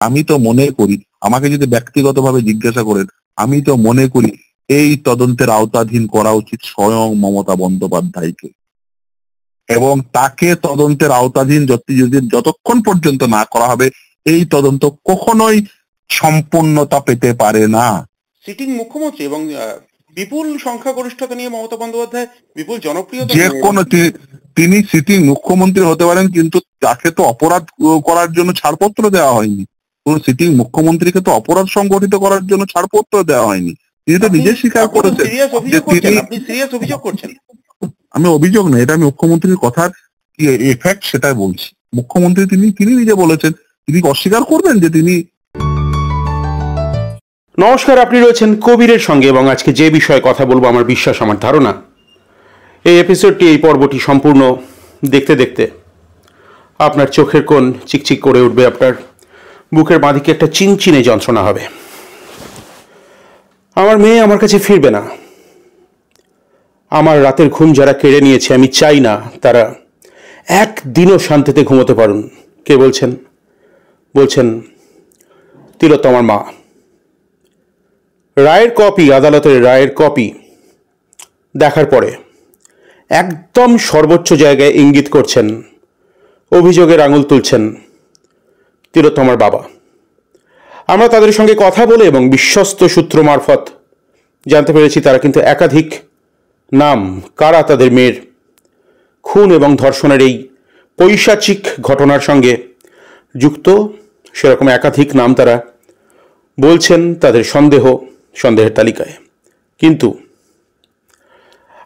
আমি তো মনে করি, আমাকে যদি ব্যক্তিগতভাবে জিজ্ঞাসা করেন, আমি তো মনে করি এই তদন্তের আওতাধীন করা উচিত স্বয়ং মমতা বন্দ্যোপাধ্যায়কে, এবং তাকে তদন্তের আওতাধীন যতক্ষণ পর্যন্ত না করা হবে এই তদন্ত কখনোই সম্পূর্ণতা পেতে পারে না। সিটিং মুখ্যমন্ত্রী এবং বিপুল সংখ্যাগরিষ্ঠতা নিয়ে মমতা বন্দ্যোপাধ্যায় বিপুল জনপ্রিয়তা, যে কোনো তিনি সিটিং মুখ্যমন্ত্রী হতে পারেন, কিন্তু তাকে তো অপরাধ করার জন্য ছাড়পত্র দেওয়া হয়নি। কোন সিটিং মুখ্যমন্ত্রীকে তো অপরাধ সংগঠিত করার জন্য ছাড়পত্র দেওয়া হয়নি। তিনি তো নিজে স্বীকার করেছেন যে অভিযোগ করছেন। আমি অভিযোগ না, এটা আমি মুখ্যমন্ত্রীর কথার কি এফেক্ট সেটাই বলছি। মুখ্যমন্ত্রী তিনি নিজে বলেছেন, তিনি অস্বীকার করবেন যে তিনি। নমস্কার, আপনি রয়েছেন কবিরের সঙ্গে এবং আজকে যে বিষয়ে কথা বলবো আমার বিশ্বাস, আমার ধারণা এই এপিসোডটি, এই পর্বটি সম্পূর্ণ দেখতে দেখতে আপনার চোখের কোণ চিকচিক করে উঠবে, আপনার বুকের বাঁদিকে একটা চিনচিনে যন্ত্রণা হবে। আমার মেয়ে আমার কাছে ফিরবে না। আমার রাতের ঘুম যারা কেড়ে নিয়েছে, আমি চাই না তারা একদিনও শান্তিতে ঘুমোতে পারুন। কে বলছেন? বলছেন তিলোত্তমার মা। রায়ের কপি, আদালতের রায়ের কপি দেখার পরে একদম সর্বোচ্চ জায়গায় ইঙ্গিত করছেন, অভিযোগের আঙুল তুলছেন তিলোত্তমার বাবা। আমরা তাদের সঙ্গে কথা বলে এবং বিশ্বস্ত সূত্র মারফত জানতে পেরেছি তারা কিন্তু একাধিক নাম, কারা তাদের মেয়ের খুন এবং ধর্ষণের এই পৈশাচিক ঘটনার সঙ্গে যুক্ত, সেরকম একাধিক নাম তারা বলছেন তাদের সন্দেহের তালিকায়। কিন্তু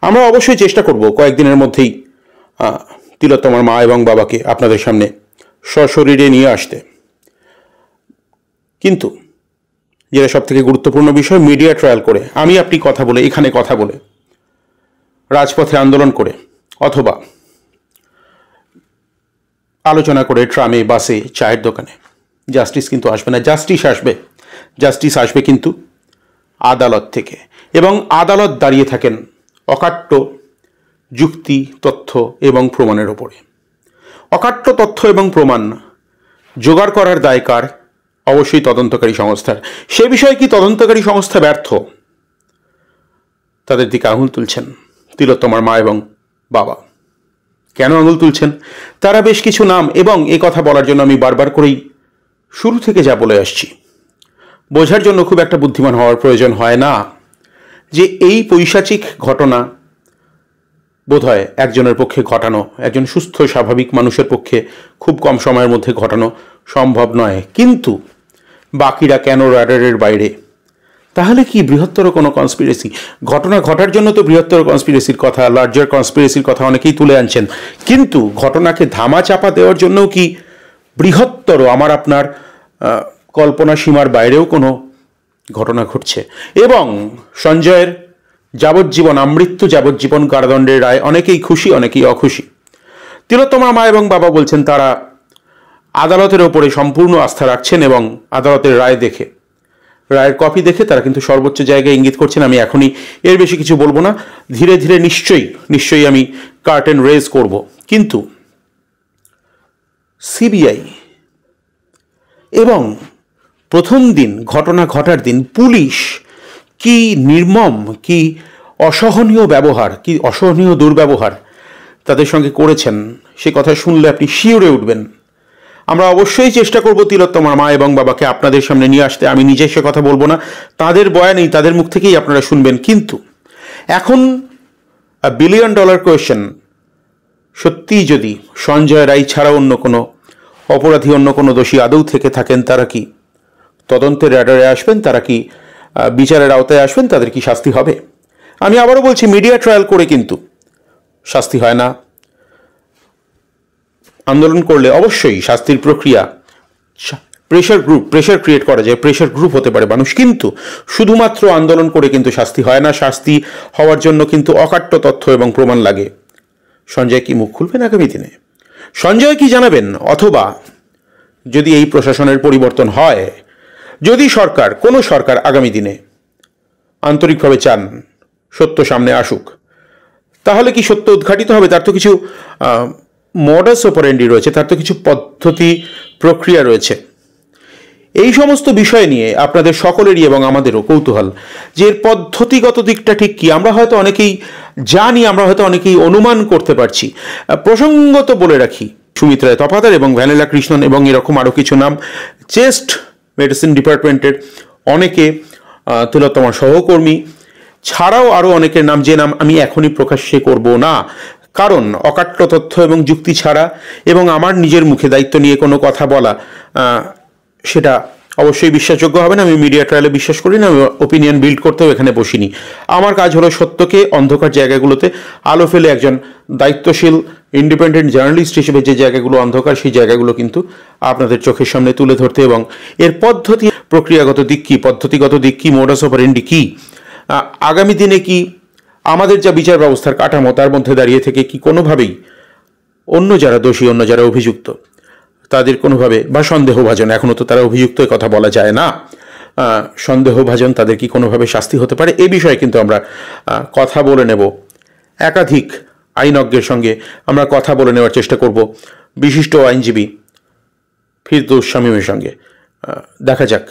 আমরা অবশ্যই চেষ্টা করব কয়েকদিনের মধ্যেই তিলোত্তমার মা এবং বাবাকে আপনাদের সামনে সশরীরে নিয়ে আসতে। কিন্তু যেটা সব থেকে গুরুত্বপূর্ণ বিষয়, মিডিয়া ট্রায়াল করে, আমি আপনি কথা বলে, এখানে কথা বলে, রাজপথে আন্দোলন করে, অথবা আলোচনা করে ট্রামে, বাসে, চায়ের দোকানে জাস্টিস কিন্তু আসবে না। জাস্টিস আসবে কিন্তু আদালত থেকে, এবং আদালত দাঁড়িয়ে থাকেন অকাট্য যুক্তি, তথ্য এবং প্রমাণের ওপরে। অকাট্য তথ্য এবং প্রমাণ জোগাড় করার দায় কার? অবশ্যই তদন্তকারী সংস্থার। সে বিষয়ে কি তদন্তকারী সংস্থা ব্যর্থ? তাদের দিকে আঙুল তুলছেন তিলোত্তমার মা এবং বাবা। কেন আঙুল তুলছেন? তারা বেশ কিছু নাম, এবং এ কথা বলার জন্য আমি বারবার করেই শুরু থেকে যা বলে আসছি, বোঝার জন্য খুব একটা বুদ্ধিমান হওয়ার প্রয়োজন হয় না যে এই পৈশাচিক ঘটনা বোধহয় একজনের পক্ষে ঘটানো, একজন সুস্থ স্বাভাবিক মানুষের পক্ষে খুব কম সময়ের মধ্যে ঘটানো সম্ভব নয়। কিন্তু বাকিরা কেন রাডারের বাইরে? তাহলে কি বৃহত্তর কোনো কনস্পিরেসি? ঘটনা ঘটার জন্য তো বৃহত্তর কনস্পিরেসির কথা, লার্জার কনস্পিরেসির কথা অনেকেই তুলে আনছেন, কিন্তু ঘটনাকে ধামা চাপা দেওয়ার জন্যও কি বৃহত্তর, আমার আপনার কল্পনা সীমার বাইরেও কোনো ঘটনা ঘটছে? এবং সঞ্জয়ের যাবজ্জীবন, আমৃত্যু যাবজ্জীবন কারাদণ্ডের রায় অনেকেই খুশি, অনেকেই অখুশি। তিলোত্তমার মা এবং বাবা বলছেন তারা আদালতের ওপরে সম্পূর্ণ আস্থা রাখছেন, এবং আদালতের রায়ের কপি দেখে তারা কিন্তু সর্বোচ্চ জায়গায় ইঙ্গিত করছেন। আমি এখনই এর বেশি কিছু বলবো না, ধীরে ধীরে নিশ্চয়ই আমি কার্টেন রেজ করব। কিন্তু সিবিআই এবং প্রথম দিন, ঘটনা ঘটার দিন, পুলিশ কি নির্মম, কি অসহনীয় ব্যবহার, কি অসহনীয় দুর্ব্যবহার তাদের সঙ্গে করেছেন, সে কথা শুনলে আপনি শিউরে উঠবেন। আমরা অবশ্যই চেষ্টা করব তিলোত্তমার মা এবং বাবাকে আপনাদের সামনে নিয়ে আসতে। আমি নিজে সে কথা বলবো না, তাদের বয়ানেই, তাদের মুখ থেকেই আপনারা শুনবেন। কিন্তু এখন $1 বিলিয়ন কোয়েশ্চেন, সত্যিই যদি সঞ্জয় রায় ছাড়া অন্য কোনো অপরাধী, অন্য কোনো দোষী আদৌ থেকে থাকেন, তারা কি তদন্তের রাডারে আসবেন? তারা কি বিচারের আওতায় আসবেন? তাদের কি শাস্তি হবে? আমি আবারও বলছি, মিডিয়া ট্রায়াল করে কিন্তু শাস্তি হয় না। আন্দোলন করলে অবশ্যই শাস্তির প্রক্রিয়া, প্রেশার ক্রিয়েট করা যায়, প্রেশার গ্রুপ হতে পারে মানুষ, কিন্তু শুধুমাত্র আন্দোলন করে কিন্তু শাস্তি হয় না। শাস্তি হওয়ার জন্য কিন্তু অকাট্য তথ্য এবং প্রমাণ লাগে। সঞ্জয় কি মুখ খুলবেন আগামী দিনে? সঞ্জয় কি জানাবেন? অথবা যদি এই প্রশাসনের পরিবর্তন হয়, যদি কোনো সরকার আগামী দিনে আন্তরিকভাবে চান সত্য সামনে আসুক, তাহলে কি সত্য উদ্ঘাটিত হবে? তার তো কিছু মডাস অপারেন্ডি রয়েছে, তার তো কিছু পদ্ধতি, প্রক্রিয়া রয়েছে। এই সমস্ত বিষয় নিয়ে আপনাদের সকলেরই এবং আমাদেরও কৌতূহল যে এর পদ্ধতিগত দিকটা ঠিক কি। আমরা হয়তো অনেকেই জানি, আমরা হয়তো অনেকেই অনুমান করতে পারছি। প্রসঙ্গত বলে রাখি, সুমিত রায় তপাদার এবং ভ্যানিলা কৃষ্ণন এবং এরকম আরও কিছু নাম চেস্ট মেডিসিন ডিপার্টমেন্টের অনেকে, তিলোত্তমার সহকর্মী ছাড়াও আরও অনেকের নাম, যে নাম আমি এখনই প্রকাশ্যে করব না, কারণ অকাট্য তথ্য এবং যুক্তি ছাড়া এবং আমার নিজের মুখে দায়িত্ব নিয়ে কোনো কথা বলা সেটা অবশ্যই বিশ্বাসযোগ্য হবে না। আমি মিডিয়া ট্রায়ালে বিশ্বাস করি না, আমি ওপিনিয়ন বিল্ড করতেও এখানে বসিনি। আমার কাজ হলো সত্যকে অন্ধকার জায়গাগুলোতে আলো ফেলে একজন দায়িত্বশীল ইন্ডিপেন্ডেন্ট জার্নালিস্ট হিসেবে যে জায়গাগুলো অন্ধকার সেই জায়গাগুলো কিন্তু আপনাদের চোখের সামনে তুলে ধরতে, এবং এর পদ্ধতি, প্রক্রিয়াগত দিক কী, পদ্ধতিগত দিক কী, মোডাস অপারেন্ডি কী, আগামী দিনে কি আমাদের যা বিচার ব্যবস্থার কাঠামো তার মধ্যে দাঁড়িয়ে থেকে কি কোনোভাবেই অন্য যারা দোষী, অন্য যারা অভিযুক্ত তাদের কোনোভাবে, বা সন্দেহভাজন, এখনও তো তারা অভিযুক্ত, কথা বলা যায় না, সন্দেহভাজন তাদের কি কোনোভাবে শাস্তি হতে পারে, এ বিষয়ে কিন্তু আমরা কথা বলে নেব। একাধিক আইনজ্ঞের সঙ্গে আমরা কথা বলে নেওয়ার চেষ্টা করব, বিশিষ্ট আইনজীবী ফিরদৌস শামীমের সঙ্গে। দেখা যাক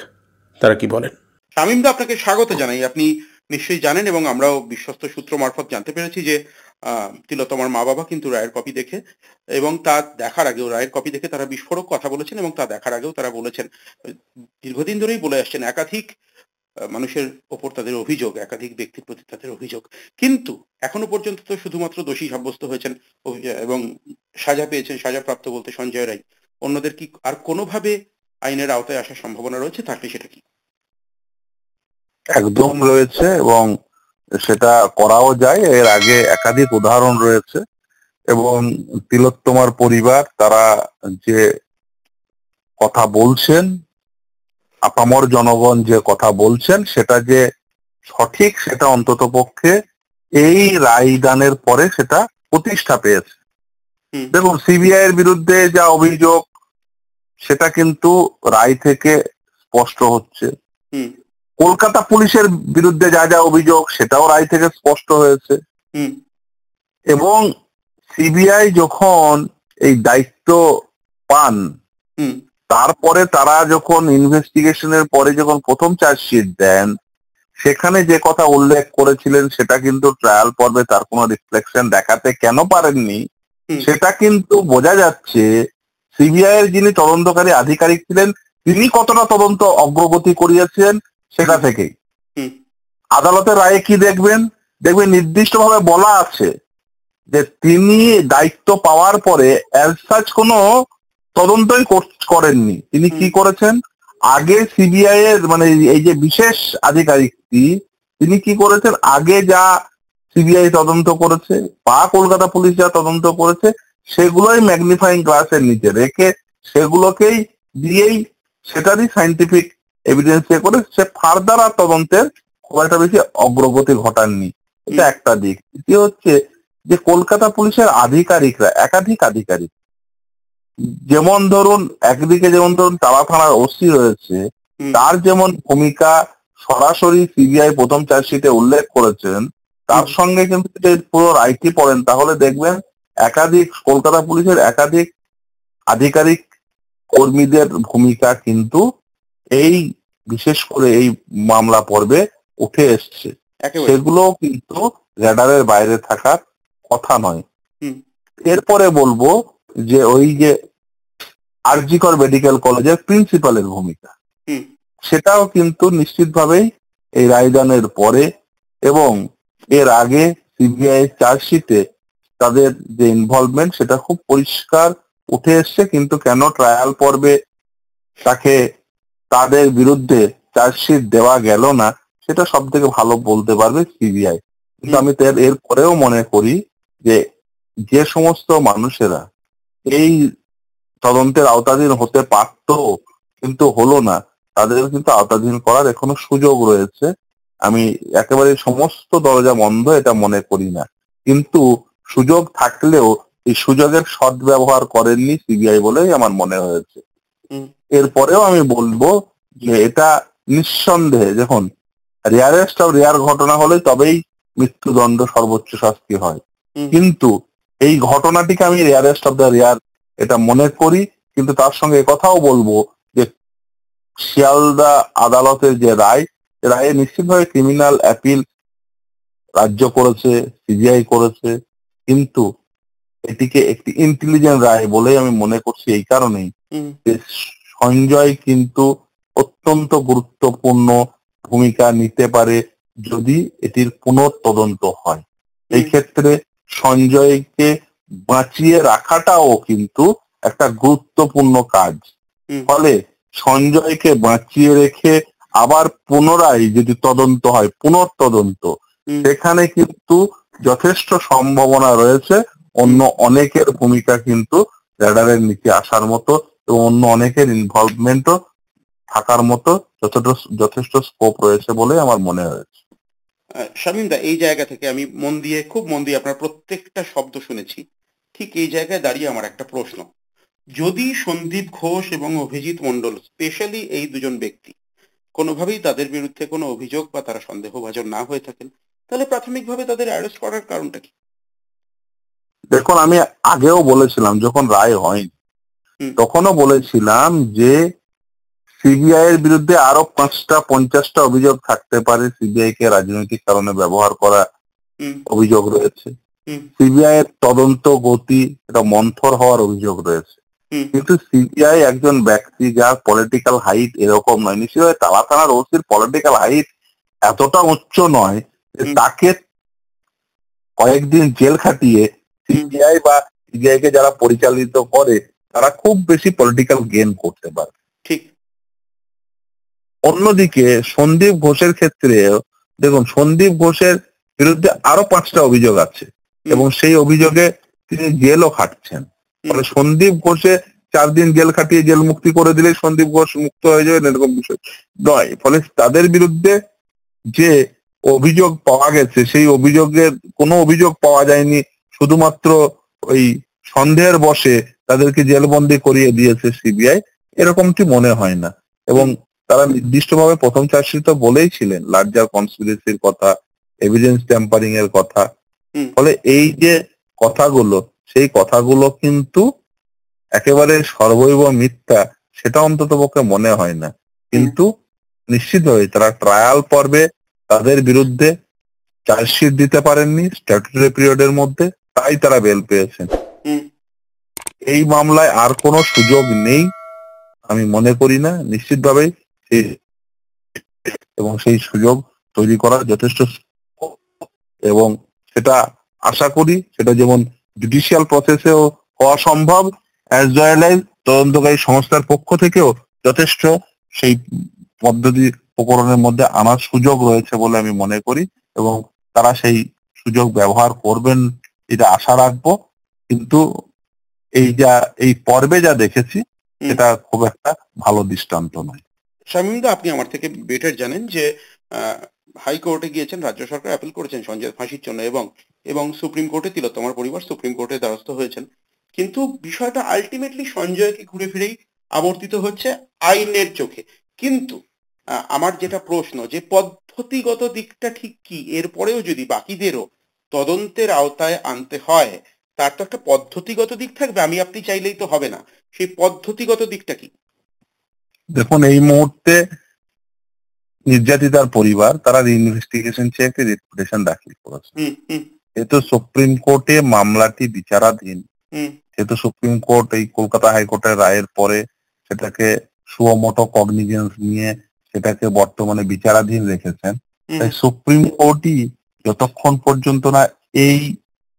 তারা কি বলেন। শামীমদা, আপনাকে স্বাগত জানাই। আপনি নিশ্চয়ই জানেন এবং আমরাও বিশ্বস্ত সূত্র মারফত জানতে পেরেছি যে তিলোত্তমার মা বাবা কিন্তু রায়ের কপি দেখে এবং তা দেখার আগেও, রায়ের কপি দেখে তারা বিস্ফোরক কথা বলেছেন এবং তা দেখার আগেও তারা বলেছেন, দীর্ঘদিন ধরেই বলে আসছেন, একাধিক মানুষের ওপর তাদের অভিযোগ, একাধিক ব্যক্তির প্রতি তাদের অভিযোগ, কিন্তু এখনো পর্যন্ত তো শুধুমাত্র দোষী সাব্যস্ত হয়েছেন এবং সাজা পেয়েছেন, সাজাপ্রাপ্ত বলতে সঞ্জয় রায়। অন্যদের কি আর কোনোভাবে আইনের আওতায় আসার সম্ভাবনা রয়েছে? থাকলে সেটা কি? একদম রয়েছে এবং সেটা করাও যায়। এর আগে একাধিক উদাহরণ রয়েছে এবং তিলোত্তমার পরিবার তারা যে কথা বলছেন, আপামর জনগণ যে কথা বলছেন, সেটা যে সঠিক সেটা অন্তত পক্ষে এই রায়দানের পরে সেটা প্রতিষ্ঠা পেয়েছে। দেখুন, সিবিআই এর বিরুদ্ধে যা অভিযোগ সেটা কিন্তু রায় থেকে স্পষ্ট হচ্ছে। কলকাতা পুলিশের বিরুদ্ধে যা যা অভিযোগ সেটাও রায় থেকে স্পষ্ট হয়েছে। এবং সিবিআই যখন এই দায়িত্ব পান, তারপরে তারা যখন ইনভেস্টিগেশনের পরে যখন প্রথম চার্জশিট দেন, সেখানে যে কথা উল্লেখ করেছিলেন সেটা কিন্তু ট্রায়াল পর্বে তার কোনো রিফ্লেকশন দেখাতে কেন পারেননি, সেটা কিন্তু বোঝা যাচ্ছে সিবিআই এর যিনি তদন্তকারী আধিকারিক ছিলেন তিনি কতটা তদন্ত অগ্রগতি করিয়েছেন সেটা থেকেই। আদালতের রায়ে কি দেখবেন, নির্দিষ্টভাবে বলা আছে যে তিনি দায়িত্ব পাওয়ার পরে অ্যাজ সাচ কোনো তদন্তই করেননি। তিনি কি করেছেন, আগে সিবিআই এর মানে এই যে বিশেষ আধিকারিকটি, তিনি কি করেছেন, আগে যা সিবিআই তদন্ত করেছে বা কলকাতা পুলিশ যা তদন্ত করেছে সেগুলোই ম্যাগনিফাইং গ্লাসের নিচে রেখে সেগুলোকেই দিয়েই সেটারই সাইন্টিফিক এভিডেন্স করে সে ফার্দার আর তদন্তের খুব একটা বেশি অগ্রগতি ঘটাননি। এটা একটা দিক। দ্বিতীয় হচ্ছে যে কলকাতা পুলিশের আধিকারিকরা, একাধিক আধিকারিক, যেমন ধরুন একদিকে যেমন ধরুন তালা থানার ওসি রয়েছে, তার যেমন ভূমিকা সরাসরি সিবিআই প্রথম চার্জশিটে উল্লেখ করেছেন, তার সঙ্গে কিন্তু পুরো রায়টি পড়েন তাহলে দেখবেন একাধিক কলকাতা পুলিশের একাধিক আধিকারিক কর্মীদের ভূমিকা কিন্তু এই বিশেষ করে এই মামলা পর্বে উঠে এসছে। সেগুলো কিন্তু র্যাডারের বাইরে থাকার কথা নয়। এরপরে বলবো যে ওই যে আরজি কর মেডিকেল কলেজের প্রিন্সিপালের ভূমিকা, সেটাও কিন্তু নিশ্চিতভাবেই এই রায়দানের পরে এবং এর আগে সিবিআই চার্জশিটে তাদের যে ইনভলভমেন্ট সেটা খুব পরিষ্কার উঠে এসছে। কিন্তু কেন ট্রায়াল পর্বে তাকে তাদের বিরুদ্ধে চার্জশিট দেওয়া গেল না সেটা সব থেকে ভালো বলতে পারবে সিবিআই। কিন্তু আমি এর পরেও মনে করি যে যে সমস্ত মানুষেরা এই তদন্তের আওতাধীন হতে পারত কিন্তু হলো না, তাদের কিন্তু আওতাধীন করার এখনো সুযোগ রয়েছে। আমি একেবারে সমস্ত দরজা বন্ধ এটা মনে করি না, কিন্তু সুযোগ থাকলেও এই সুযোগের সদ্ব্যবহার করেননি সিবিআই বলেই আমার মনে হয়েছে। এরপরেও আমি বলবো যে এটা নিঃসন্দেহে, দেখুন, রেয়ারেস্ট অফ রেয়ার ঘটনা হলে তবেই মৃত্যুদণ্ড সর্বোচ্চ শাস্তি হয়, কিন্তু এই ঘটনাটিকে আমি রেয়ারেস্ট অফ দ্য রেয়ার এটা মনে করি। কিন্তু তার সঙ্গে কথাও বলবো যে শিয়ালদা আদালতের যে রায়ে নিশ্চিতভাবে ক্রিমিনাল অ্যাপিল রাজ্য করেছে, সিবিআই করেছে, কিন্তু এটিকে একটি ইন্টেলিজেন্ট রায় বলেই আমি মনে করছি এই কারণেই হুম, যে সঞ্জয় কিন্তু অত্যন্ত গুরুত্বপূর্ণ ভূমিকা নিতে পারে যদি এটির পুনঃতদন্ত হয়। এই হুম, ক্ষেত্রে সঞ্জয়কে বাঁচিয়ে রাখাটাও কিন্তু একটা গুরুত্বপূর্ণ কাজ। হুম, ফলে সঞ্জয়কে বাঁচিয়ে রেখে আবার পুনরায় যদি তদন্ত হয়, পুনঃতদন্ত, হুম, সেখানে কিন্তু যথেষ্ট সম্ভাবনা রয়েছে অন্য অনেকের ভূমিকা কিন্তু র্যাডারের নিচে আসার মতো এবং অন্য অনেকের ইনভলভমেন্টও থাকার মতো যথেষ্ট স্কোপ রয়েছে বলে আমার মনে হয়েছে। শামীমদা, এই জায়গা থেকে আমি খুব মন দিয়ে আপনার প্রত্যেকটা শব্দ শুনেছি। ঠিক এই জায়গায় দাঁড়িয়ে আমার একটা প্রশ্ন: যদি সন্দীপ ঘোষ এবং অভিজিৎ মণ্ডল, স্পেশালি এই দুজন ব্যক্তি, কোনোভাবেই তাদের বিরুদ্ধে কোনো অভিযোগ বা তারা সন্দেহভাজন না হয়ে থাকেন, তাহলে প্রাথমিকভাবে তাদের অ্যারেস্ট করার কারণটা কি? দেখুন, আমি আগেও বলেছিলাম যখন রায় হয়নি, হুম, তখনও বলেছিলাম যে সিবিআই এর বিরুদ্ধে আরো 5টা 50টা অভিযোগ থাকতে পারে। সিবিআই কে রাজনৈতিক কারণে ব্যবহার করা হুম, অভিযোগ রয়েছে। হুম, সিবিআই এর তদন্ত গতি এটা মন্থর হওয়ার অভিযোগ রয়েছে। হুম, কিন্তু সিবিআই একজন ব্যক্তি যার পলিটিক্যাল হাইট এরকম নয়, নিশ্চয়ই তালা থানার ওসির পলিটিক্যাল হাইট এতটা উচ্চ নয় যে হুম, তাকে কয়েকদিন জেল খাটিয়ে হুম, সিবিআই বা সিবিআই কে যারা পরিচালিত করে তারা খুব বেশি পলিটিক্যাল গেইন করতে পারে। ঠিক। অন্যদিকে সন্দীপ ঘোষের ক্ষেত্রে দেখুন, সন্দীপ ঘোষের বিরুদ্ধে আরো 5টা অভিযোগ আছে হুম, এবং সেই অভিযোগে তিনি জেলও খাটছেন। হুম, ফলে সন্দীপ ঘোষে 4 দিন জেল খাটিয়ে জেল মুক্তি করে দিলে সন্দীপ ঘোষ মুক্ত হয়ে যাবেন এরকম বিষয় নয়। ফলে তাদের বিরুদ্ধে যে অভিযোগ পাওয়া গেছে সেই অভিযোগের কোনো অভিযোগ পাওয়া যায়নি, শুধুমাত্র ওই সন্দেহের বশে তাদেরকে জেলবন্দি করিয়ে দিয়েছে সিবিআই, এরকমটি মনে হয় না। এবং তারা নির্দিষ্টভাবে প্রথম চার্জশিটে বলেইছিলেন লার্জার কনস্পিরেসির কথা, এভিডেন্স ট্যাম্পারিং এর কথা। হুম, ফলে এই যে কথাগুলো, সেই কথাগুলো কিন্তু একেবারে সর্বৈব মিথ্যা সেটা অন্ততপক্ষে মনে হয় না। হুম, কিন্তু নিশ্চিতভাবে তারা ট্রায়াল পর্বে তাদের বিরুদ্ধে চার্জশিট দিতে পারেননি স্ট্যাটুটরি পিরিয়ডের মধ্যে, তাই তারা বেল পেয়েছেন। হুম, এই মামলায় আর কোনো সুযোগ নেই আমি মনে করি না। নিশ্চিতভাবেই সেই- এবং সেই সুযোগ তৈরি করার যথেষ্ট scope এবং সেটা আশা করি সেটা যেমন জুডিশিয়াল প্রসেসেও হওয়া সম্ভব, অ্যাজ ওয়েল এজ তদন্তকারী সংস্থার পক্ষ থেকেও যথেষ্ট সেই পদ্ধতি প্রকরণের মধ্যে আনার সুযোগ রয়েছে বলে আমি মনে করি এবং তারা সেই সুযোগ ব্যবহার করবেন এটা আশা রাখবো। কিন্তু এই পর্বে যা দেখেছি হুম। সেটা খুব একটা ভালো দৃষ্টান্ত নয়। শামীমদা, আপনি আমার থেকে বেটার জানেন যে হাইকোর্টে গিয়েছেন, রাজ্য সরকার অ্যাপিল করেছেন সঞ্জয়ের ফাঁসির জন্য, এবং এবং সুপ্রিম কোর্টে তিলোত্তমার পরিবার সুপ্রিম কোর্টে দ্বারস্থ হয়েছেন। কিন্তু বিষয়টা আলটিমেটলি সঞ্জয়কে ঘুরে ফিরেই আবর্তিত হচ্ছে আইনের চোখে। কিন্তু আমার যেটা প্রশ্ন, যে পদ্ধতিগত দিকটা ঠিক কি? এরপরেও যদি বাকিদেরও তদন্তের আওতায় আনতে হয়, তার তো একটা পদ্ধতিগত দিক থাকবে। আমি আপনি চাইলেই তো হবে না। সেই পদ্ধতিগত দিকটা কি? দেখুন, এই মুহূর্তে নির্যাতিতার পরিবার তারা ইনভেস্টিগেশন চেয়ে একটি রিপিটেশন দাখিল করেছে। হুম, হুম, যেহেতু সুপ্রিম কোর্টে মামলাটি বিচারাধীন, হুম, যেহেতু সুপ্রিম কোর্ট এই কলকাতা হাইকোর্টের রায়ের পরে সেটাকে সুমোটো কগনিজেন্স নিয়ে সেটাকে বর্তমানে বিচারাধীন রেখেছেন, হুম, তাই সুপ্রিম কোর্টই যতক্ষণ পর্যন্ত না এই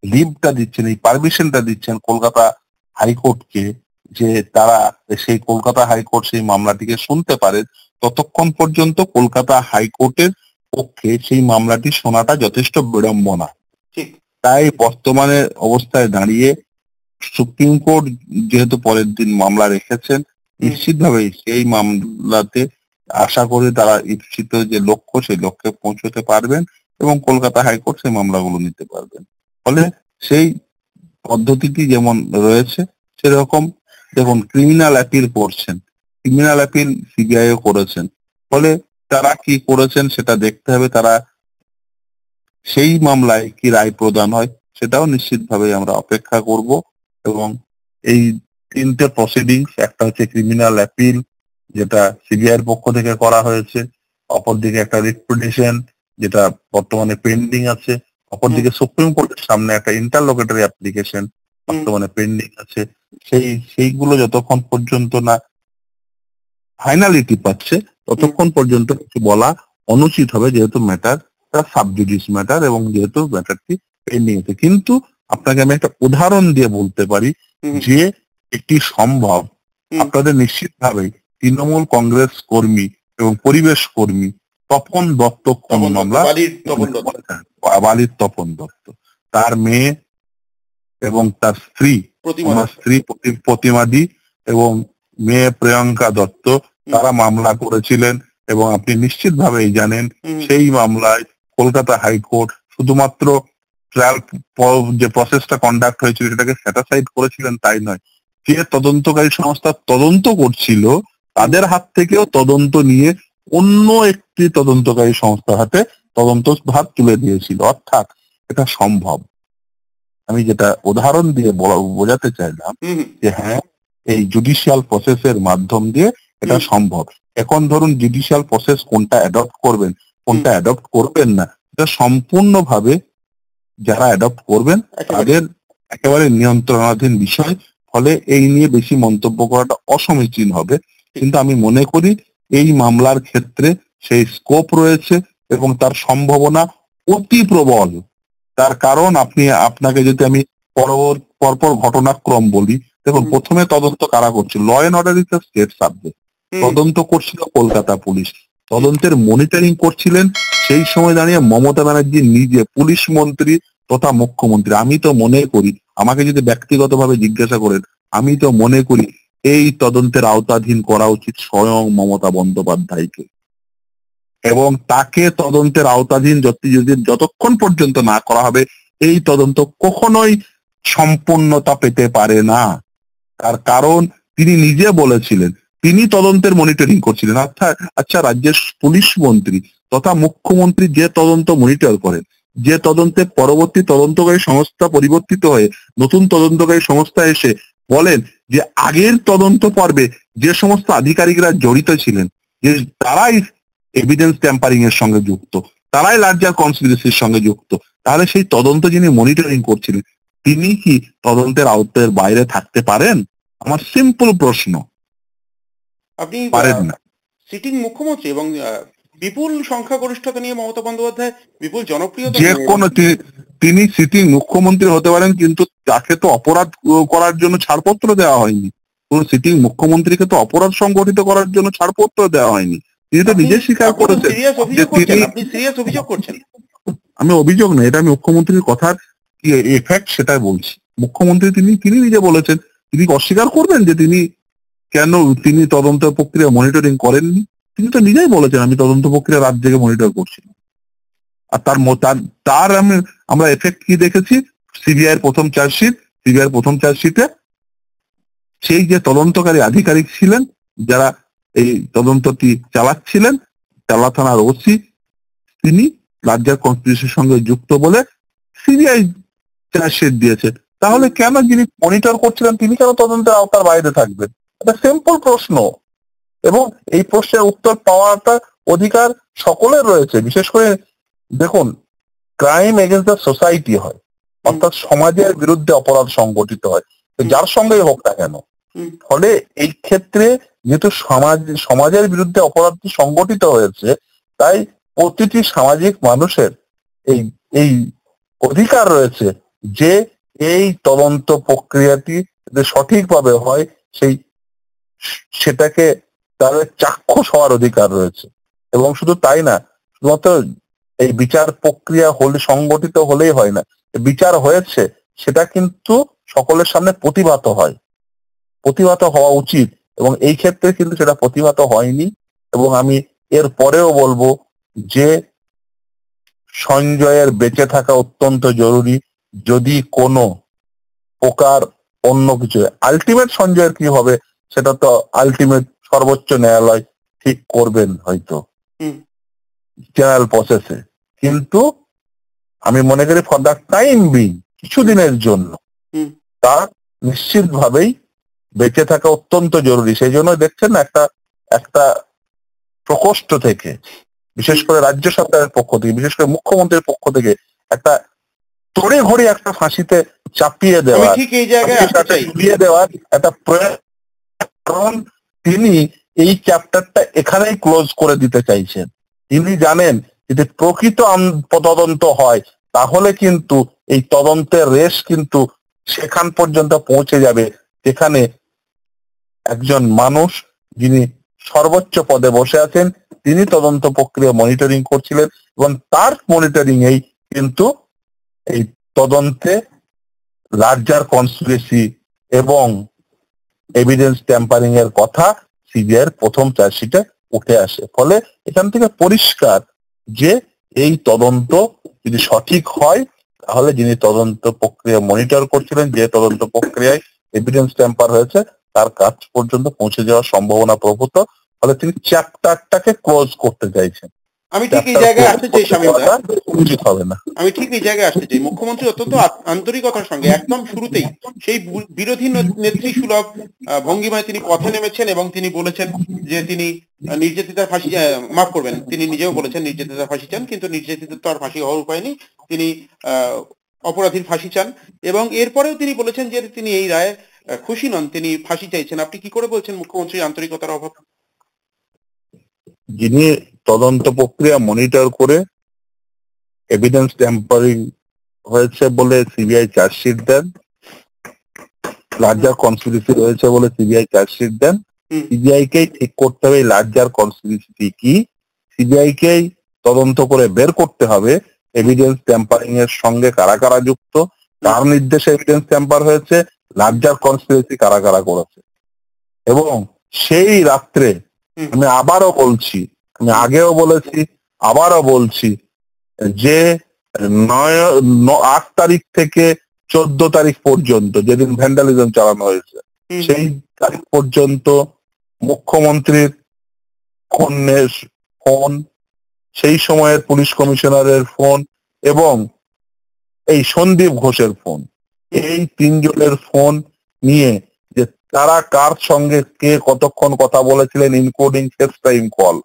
লিভটা দিচ্ছেন, এই পারমিশনটা দিচ্ছেন কলকাতা হাইকোর্টকে যে তারা সেই কলকাতা হাইকোর্ট সেই মামলাটিকে শুনতে পারে, ততক্ষণ পর্যন্ত কলকাতা হাইকোর্টের পক্ষে সেই মামলাটি শোনাটা যথেষ্ট বিড়ম্বনা। ঠিক। তাই বর্তমানে অবস্থায় দাঁড়িয়ে সুপ্রিম কোর্ট যেহেতু পরের দিন মামলা রেখেছেন, হুম, নিশ্চিতভাবেই সেই মামলাতে আশা করে তারা ইচ্ছিত যে লক্ষ্য সেই লক্ষ্যে পৌঁছতে পারবেন এবং কলকাতা হাইকোর্ট সেই মামলাগুলো নিতে পারবেন। ফলে সেই পদ্ধতিটি যেমন রয়েছে সেরকম, দেখুন, ক্রিমিনাল অ্যাপিল করছেন, ক্রিমিনাল অ্যাপিল সিবিআইও করেছেন। ফলে তারা কি করেছেন সেটা দেখতে হবে, তারা সেই মামলায় কি রায় প্রদান হয় সেটাও নিশ্চিতভাবে আমরা অপেক্ষা করব। এবং এই 3টে প্রসিডিংস, একটা হচ্ছে ক্রিমিনাল অ্যাপিল, যেটা সিবিআই এর পক্ষ থেকে করা হয়েছে, অপরদিকে একটা রিট পিটিশন যেটা বর্তমানে পেন্ডিং আছে, অপরদিকে সুপ্রিম কোর্টের সামনে একটা ইন্টারলোকেটরি অ্যাপ্লিকেশন বর্তমানে পেন্ডিং আছে। সেইগুলো যতক্ষণ পর্যন্ত না ফাইনালিটি পাচ্ছে ততক্ষণ পর্যন্ত কিছু বলা অনুচিত হবে, যেহেতু ম্যাটারটা সাবজুডিস ম্যাটার এবং যেহেতু ম্যাটারটি পেন্ডিং আছে। কিন্তু আপনাকে আমি একটা উদাহরণ দিয়ে বলতে পারি যে এটি সম্ভব। আপনাদের নিশ্চিতভাবেই তৃণমূল কংগ্রেস কর্মী এবং পরিবেশ কর্মী তপন দত্ত কোন মামলা, বালির তপন দত্ত, তার মেয়ে এবং তার স্ত্রী প্রতিমাদি এবং মেয়ে প্রিয়াঙ্কা দত্ত তারা মামলা করেছিলেন এবং আপনি নিশ্চিতভাবেই জানেন সেই মামলায় কলকাতা হাইকোর্ট শুধুমাত্র ট্রায়াল যে প্রসেসটা কন্ডাক্ট হয়েছিল সেটাকে স্যাটিসফাইড করেছিলেন তাই নয়, যে তদন্তকারী সংস্থা তদন্ত করছিল তাদের হাত থেকেও তদন্ত নিয়ে অন্য একটি তদন্তকারী সংস্থার হাতে তদন্ত ভার তুলে দিয়েছিল। অর্থাৎ এটা সম্ভব। আমি যেটা উদাহরণ দিয়ে বোঝাতে চাইলাম যে হ্যাঁ, এই জুডিশিয়াল প্রসেসের মাধ্যম দিয়ে এটা সম্ভব। এখন ধরুন জুডিশিয়াল প্রসেস কোনটা অ্যাডপ্ট করবেন কোনটা অ্যাডপ্ট করবেন না, এটা সম্পূর্ণভাবে যারা অ্যাডপ্ট করবেন তাদের একেবারে নিয়ন্ত্রণাধীন বিষয়। ফলে এই নিয়ে বেশি মন্তব্য করাটা অসমীচীন হবে। কিন্তু আমি মনে করি এই মামলার ক্ষেত্রে সেই স্কোপ রয়েছে এবং তার সম্ভাবনা অতি প্রবল। তার কারণ আপনাকে যদি আমি পরপর ঘটনাক্রম বলি, দেখুন প্রথমে তদন্ত কারা করছিল, law and order is state subject, তদন্ত করছিল কলকাতা পুলিশ, তদন্তের মনিটরিং করছিলেন সেই সময় দাঁড়িয়ে মমতা ব্যানার্জি নিজে, পুলিশ মন্ত্রী তথা মুখ্যমন্ত্রী। আমি তো মনে করি, আমাকে যদি ব্যক্তিগতভাবে জিজ্ঞাসা করেন, আমি তো মনে করি এই তদন্তের আওতাধীন করা উচিত স্বয়ং মমতা বন্দ্যোপাধ্যায়কে, এবং তাকে তদন্তের আওতাধীন যতক্ষণ পর্যন্ত না করা হবে এই তদন্ত কখনোই সম্পূর্ণতা পেতে পারে না। তার কারণ তিনি নিজে বলেছিলেন তিনি তদন্তের মনিটরিং করছিলেন। আচ্ছা, রাজ্যের পুলিশ মন্ত্রী তথা মুখ্যমন্ত্রী যে তদন্ত মনিটর করেন, যে তদন্তে পরবর্তী তদন্তকারী সংস্থা পরিবর্তিত হয়ে নতুন তদন্তকারী সংস্থা এসে বলেন যে আগের তদন্ত পর্বে যে সমস্ত আধিকারিকরা জড়িত ছিলেন যে তারাই এভিডেন্স ট্যাম্পারিং এর সঙ্গে যুক্ত, তারাই লার্জার কনস্পিরেসির সঙ্গে যুক্ত, তাহলে সেই তদন্ত যিনি মনিটরিং করছিলেন তিনি কি তদন্তের আওতার বাইরে থাকতে পারেন? আমার সিম্পল প্রশ্ন, আপনি পারেন না। সিটিং মুখ্যমন্ত্রী এবং বিপুল সংখ্যাগরিষ্ঠতা নিয়ে মমতা বন্দ্যোপাধ্যায় বিপুল জনপ্রিয়তা, যে কোনো তিনি সিটিং মুখ্যমন্ত্রী হতে পারেন, কিন্তু তাকে তো অপরাধ করার জন্য ছাড়পত্র দেওয়া হয়নি। কোন সিটিং মুখ্যমন্ত্রীকে তো অপরাধ সংগঠিত করার জন্য ছাড়পত্র দেওয়া হয়নি। তিনি তো নিজে স্বীকার করেছেন যে আপনি সিরিয়াস অভিযোগ করছেন। আমি অভিযোগ না, এটা আমি মুখ্যমন্ত্রীর কথার কি এফেক্ট সেটাই বলছি। মুখ্যমন্ত্রী তিনি নিজে বলেছেন, তিনি অস্বীকার করবেন যে তিনি তদন্ত প্রক্রিয়া মনিটরিং করেননি? তিনি তো নিজেই বলেছেন আমি তদন্ত প্রক্রিয়া রাত জেগে মনিটর করছিলাম। আর তার আমরা এফেক্ট কি দেখেছি? সিবিআই প্রথম চার্জশিটে সেই যে তদন্তকারী আধিকারিক ছিলেন যারা এই তদন্তটি চালাচ্ছিলেন, টালা থানার ওসি, তিনি রাজ্যের কনস্পিরেসির সঙ্গে যুক্ত বলে সিবিআই চার্জশিট দিয়েছে। তাহলে কেন যিনি মনিটর করছিলেন তিনি কেন তদন্তের আওতার বাইরে থাকবেন? এটা সিম্পল প্রশ্ন, এবং এই প্রশ্নের উত্তর পাওয়াটা অধিকার সকলের রয়েছে। বিশেষ করে দেখুন, ক্রাইম এগেন্স্ট দ্য সোসাইটি হয়, অর্থাৎ সমাজের বিরুদ্ধে অপরাধ সংগঠিত হয় যার সঙ্গেই হোক না কেন। ফলে এই ক্ষেত্রে যেহেতু সমাজের বিরুদ্ধে অপরাধটি সংগঠিত হয়েছে, তাই প্রতিটি সামাজিক মানুষের এই অধিকার রয়েছে যে এই তদন্ত প্রক্রিয়াটি সঠিকভাবে হয় সেটাকে তাদের চাক্ষুষ হওয়ার অধিকার রয়েছে। এবং শুধু তাই না, শুধুমাত্র এই বিচার প্রক্রিয়া সংগঠিত হলেই হয় না, বিচার হয়েছে সেটা কিন্তু সকলের সামনে প্রতিভাত হওয়া উচিত, এবং এই ক্ষেত্রে কিন্তু সেটা প্রতিভাত হয়নি। এবং আমি এর পরেও বলবো যে সঞ্জয়ের বেঁচে থাকা অত্যন্ত জরুরি। যদি কোনো প্রকার অন্য কিছু, আলটিমেট সঞ্জয়ের কি হবে সেটা তো আলটিমেট সর্বোচ্চ ন্যায়ালয় ঠিক করবেন হয়তো জেনারেল প্রসেসে, কিন্তু আমি মনে করি ফর দ্য টাইম বিং, কিছুদিনের জন্য তার নিশ্চিতভাবেই বেঁচে থাকা অত্যন্ত জরুরি। সেই জন্য দেখছেন না, একটা একটা প্রকোষ্ঠ থেকে, বিশেষ করে রাজ্য সরকারের পক্ষ থেকে, বিশেষ করে মুখ্যমন্ত্রীর পক্ষ থেকে একটা তড়ে ঘড়ি একটা ফাঁসিতে চাপিয়ে আমি দেওয়া, ঠিক এই জায়গায় আসতে চাই। ঝুলিয়ে দেওয়ার একটা প্রয়াস, কারণ তিনি এই চ্যাপ্টারটা এখানেই ক্লোজ করে দিতে চাইছেন। তিনি জানেন যদি প্রকৃত তদন্ত হয় তাহলে কিন্তু এই তদন্তের রেশ কিন্তু সেখান পর্যন্ত পৌঁছে যাবে যেখানে একজন মানুষ যিনি সর্বোচ্চ পদে বসে আছেন তিনি তদন্ত প্রক্রিয়া মনিটরিং করছিলেন এবং তার মনিটরিং এই কিন্তু এই তদন্তে লার্জার কনস্পিরেসি এবং এভিডেন্স ট্যাম্পারিং এর কথা সিবিআই এর প্রথম চার্জশিটে উঠে আসে। ফলে এখান থেকে পরিষ্কার যে এই তদন্ত যদি সঠিক হয় তাহলে যিনি তদন্ত প্রক্রিয়া মনিটর করছিলেন, যে তদন্ত প্রক্রিয়ায় এভিডেন্স ট্যাম্পার হয়েছে তার কাছ পর্যন্ত পৌঁছে যাওয়ার সম্ভাবনা প্রভূত। ফলে তিনি চ্যাপ্টারটাকে ক্লোজ করতে চাইছেন। আমি ঠিক এই জায়গায় আসতে চাই শামীমদা, উচিত হবে না। আমি ঠিক এই জায়গায় আসতে চাই। মুখ্যমন্ত্রী অত্যন্ত আন্তরিকতার সঙ্গে একদম শুরুতেই সেই বিরোধী নেত্রী সুলভ ভঙ্গিমায় তিনি পথে নেমেছেন এবং তিনি বলেছেন যে তিনি নির্যাতিতার ফাঁসি, মাফ করবেন, তিনি নিজেও বলেছেন নির্যাতিতার ফাঁসি চান, কিন্তু নির্যাতিতার তো আর ফাঁসি হওয়ার উপায় নেই, তিনি অপরাধীর ফাঁসি চান। এবং এরপরেও তিনি বলেছেন যে তিনি এই রায়ে খুশি নন, তিনি ফাঁসি চাইছেন। আপনি কি করে বলছেন মুখ্যমন্ত্রীর আন্তরিকতার অভাব? যিনি তদন্ত প্রক্রিয়া মনিটর করে এভিডেন্স ট্যাম্পারিং হয়েছে বলে সিবিআই চার্জশিট দেন, লার্জার কনস্পিরেসি রয়েছে বলে সিবিআই চার্জশিট দেন, সিবিআই কেই ঠিক করতে হবে লার্জার কনস্পিরেসি কি, সিবিআই কেই তদন্ত করে বের করতে হবে এভিডেন্স ট্যাম্পারিং এর সঙ্গে কারা কারা যুক্ত, কার নির্দেশে এভিডেন্স ট্যাম্পার হয়েছে, লার্জার কনস্পিরেসি কারা কারা করেছে। এবং সেই রাত্রে আমি আবারও বলছি, আমি আগেও বলেছি আবারও বলছি যে 8 তারিখ থেকে 14 তারিখ পর্যন্ত যেদিন ভ্যান্ডালিজম চালানো হয়েছে সেই তারিখ পর্যন্ত মুখ্যমন্ত্রীর ফোন, সেই সময়ের পুলিশ কমিশনারের ফোন এবং এই সন্দীপ ঘোষের ফোন, এই তিনজনের ফোন নিয়ে যে তারা কার সঙ্গে কে কতক্ষণ কথা বলেছিলেন ইনক্লুডিং ফেস টাইম কল,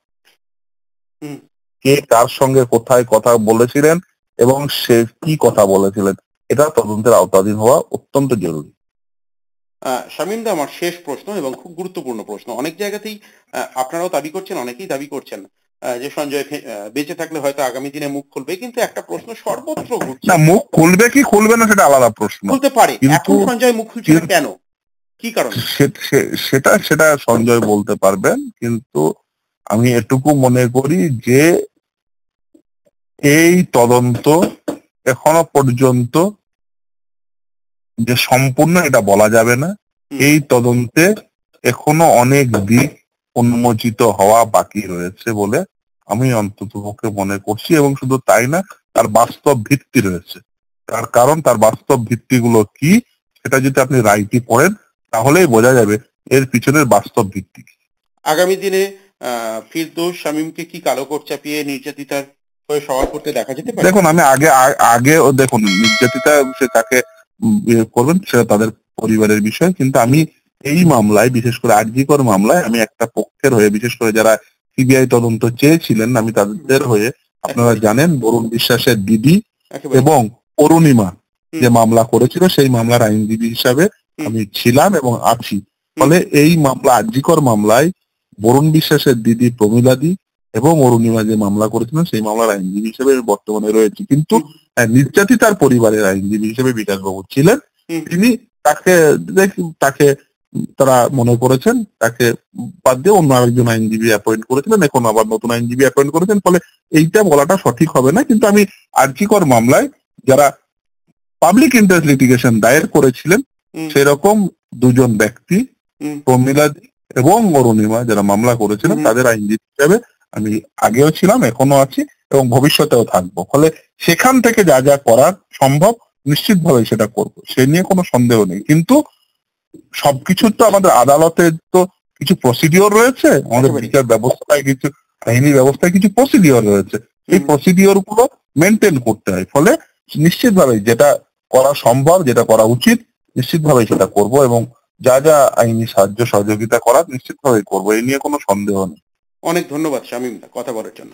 কে কার সঙ্গে কোথায় কথা বলেছিলেন এবং সে কি কথা বলেছিলেন, এটা তদন্তের আওতাধীন হওয়া অত্যন্ত জরুরি। শামীমদা, আমার শেষ প্রশ্ন এবং খুব গুরুত্বপূর্ণ প্রশ্ন। অনেক জায়গাতেই আপনারাও দাবি করছেন, অনেকেই দাবি করছেন যে সঞ্জয় বেঁচে থাকলে হয়তো আগামী দিনে মুখ খুলবে, কিন্তু একটা প্রশ্ন সর্বত্র ঘুরছে, না মুখ খুলবে কি খুলবে না সেটা আলাদা প্রশ্ন, খুলতে পারে, এখন সঞ্জয় মুখ খুলছে না কেন, কি কারণ? সেটা সঞ্জয় বলতে পারবেন, কিন্তু আমি এটুকু মনে করি যে এই তদন্ত এখনো পর্যন্ত যে সম্পূর্ণ এটা বলা যাবে না, এই তদন্তে এখনো অনেক দিক উন্মোচিত হওয়া বাকি রয়েছে বলে আমি অন্ততপক্ষে মনে করছি। এবং শুধু তাই না, তার বাস্তব ভিত্তি রয়েছে, তার কারণ তার বাস্তব ভিত্তিগুলো কি সেটা যদি আপনি রাইটি পড়েন তাহলেই বোঝা যাবে এর পিছনের বাস্তব ভিত্তি। আগামী দিনে ফিরদৌস শামীমকে কি কালো কোট চাপিয়ে নির্যাতিতার হয়ে সওয়াল করতে দেখা যেতে পারে? দেখুন, আমি আগে দেখুন নির্যাতিতা সে কাকে করবেন সেটা তাদের পরিবারের বিষয়, কিন্তু আমি এই মামলায়, বিশেষ করে আরজিকর মামলায় আমি একটা পক্ষের হয়ে, বিশেষ করে যারা সিবিআই তদন্ত চেয়েছিলেন, আমি তাদের হয়ে, আপনারা জানেন বরুণ বিশ্বাসের দিদি এবং অরুণিমা যে মামলা করেছিল সেই মামলার আইনজীবী হিসাবে আমি ছিলাম এবং আছি। ফলে এই মামলা, আরজিকর মামলায় বরুণ বিশ্বাসের দিদি প্রমীলাদি এবং অরুণিমা যে মামলা করেছিলেন সেই মামলার আইনজীবী হিসেবে বর্তমানে রয়েছে। কিন্তু নির্যাতিতার পরিবারের আইনজীবী হিসেবে বিকাশবাবু ছিলেন, তিনি তাকে তারা মনে করেছেন তাকে বাদ দিয়ে অন্য আরেকজন আইনজীবী অ্যাপয়েন্ট করেছিলেন, এখন আবার নতুন আইনজীবী অ্যাপয়েন্ট করেছেন। ফলে এইটা বলাটা সঠিক হবে না, কিন্তু আমি আরজিকর মামলায় যারা পাবলিক ইন্টারেস্ট লিটিগেশন দায়ের করেছিলেন সেরকম দুজন ব্যক্তি, প্রমীলাদি এবং অরুণিমা যারা মামলা করেছিলেন, তাদের আইনজীবী হিসেবে আমি আগেও ছিলাম, এখনো আছি এবং ভবিষ্যতেও থাকবো। ফলে সেখান থেকে যা যা করার সম্ভব নিশ্চিতভাবে সেটা করব, সে নিয়ে কোনো সন্দেহ নেই। কিন্তু সবকিছুর তো আমাদের আদালতের তো কিছু প্রসিডিওর রয়েছে, আমাদের বিচার ব্যবস্থায় কিছু, আইনি ব্যবস্থায় কিছু প্রসিডিওর রয়েছে, এই প্রসিডিওর গুলো মেনটেন করতে হয়। ফলে নিশ্চিতভাবে যেটা করা সম্ভব, যেটা করা উচিত, নিশ্চিতভাবে সেটা করব এবং যা যা আইনি সাহায্য সহযোগিতা করার নিশ্চিতভাবে করবো, এই নিয়ে কোনো সন্দেহ নেই। অনেক ধন্যবাদ শামীম দা কথা বলার জন্য।